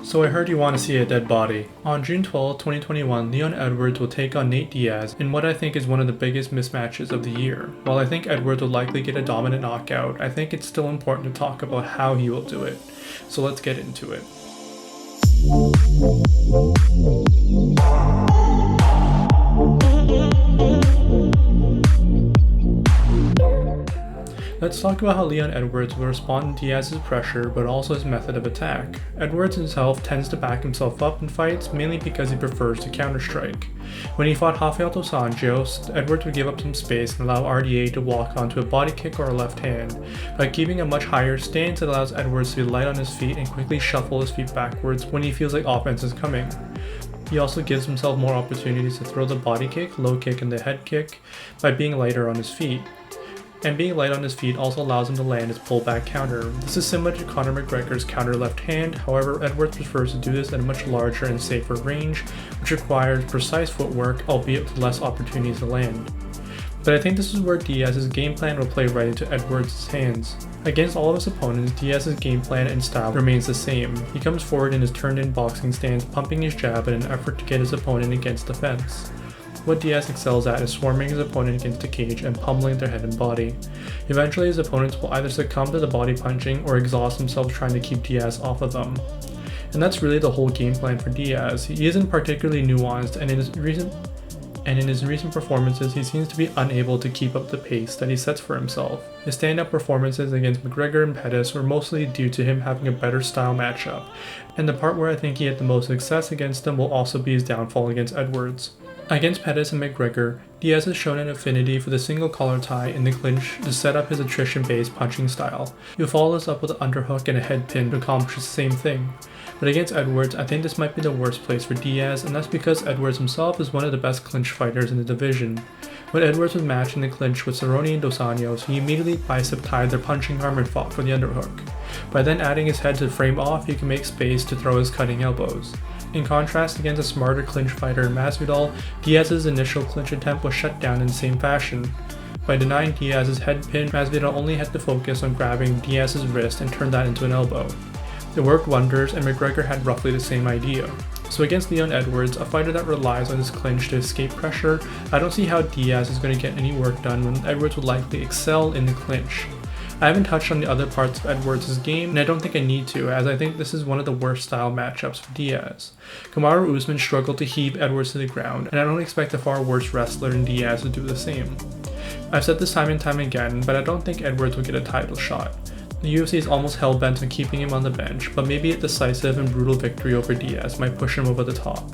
So I heard you want to see a dead body. On June 12, 2021, Leon Edwards will take on Nate Diaz in what I think is one of the biggest mismatches of the year. While I think Edwards will likely get a dominant knockout, I think it's still important to talk about how he will do it. So let's get into it. Let's talk about how Leon Edwards will respond to Diaz's pressure, but also his method of attack. Edwards himself tends to back himself up in fights, mainly because he prefers to counterstrike. When he fought Rafael dos Anjos, Edwards would give up some space and allow RDA to walk onto a body kick or a left hand. By keeping a much higher stance, it allows Edwards to be light on his feet and quickly shuffle his feet backwards when he feels like offense is coming. He also gives himself more opportunities to throw the body kick, low kick, and the head kick by being lighter on his feet. And being light on his feet also allows him to land his pullback counter. This is similar to Conor McGregor's counter left hand, however Edwards prefers to do this at a much larger and safer range, which requires precise footwork, albeit with less opportunities to land. But I think this is where Diaz's game plan will play right into Edwards' hands. Against all of his opponents, Diaz's game plan and style remains the same. He comes forward in his turned-in boxing stance, pumping his jab in an effort to get his opponent against the fence. What Diaz excels at is swarming his opponent against the cage and pummeling their head and body. Eventually his opponents will either succumb to the body punching or exhaust themselves trying to keep Diaz off of them. And that's really the whole game plan for Diaz. He isn't particularly nuanced, and in his recent performances he seems to be unable to keep up the pace that he sets for himself. His stand-up performances against McGregor and Pettis were mostly due to him having a better style matchup, and the part where I think he had the most success against them will also be his downfall against Edwards. Against Pettis and McGregor, Diaz has shown an affinity for the single collar tie in the clinch to set up his attrition-based punching style. He'll follow this up with an underhook and a head pin to accomplish the same thing. But against Edwards, I think this might be the worst place for Diaz, and that's because Edwards himself is one of the best clinch fighters in the division. When Edwards was matched in the clinch with Cerrone and Dos Anjos, he immediately bicep-tied their punching arm and fought for the underhook. By then adding his head to frame off, he can make space to throw his cutting elbows. In contrast, against a smarter clinch fighter in Masvidal, Diaz's initial clinch attempt was shut down in the same fashion. By denying Diaz's head pin, Masvidal only had to focus on grabbing Diaz's wrist and turn that into an elbow. It worked wonders, and McGregor had roughly the same idea. So against Leon Edwards, a fighter that relies on his clinch to escape pressure, I don't see how Diaz is going to get any work done when Edwards would likely excel in the clinch. I haven't touched on the other parts of Edwards' game, and I don't think I need to, as I think this is one of the worst style matchups for Diaz. Kamaru Usman struggled to heave Edwards to the ground, and I don't expect a far worse wrestler than Diaz to do the same. I've said this time and time again, but I don't think Edwards will get a title shot. The UFC is almost hell-bent on keeping him on the bench, but maybe a decisive and brutal victory over Diaz might push him over the top.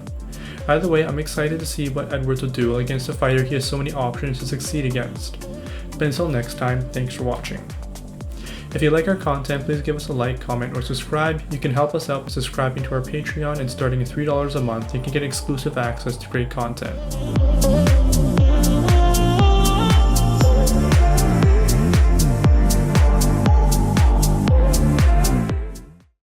Either way, I'm excited to see what Edwards will do against a fighter he has so many options to succeed against. But until next time, thanks for watching. If you like our content, please give us a like, comment, or subscribe. You can help us out by subscribing to our Patreon, and starting at $3 a month, you can get exclusive access to great content.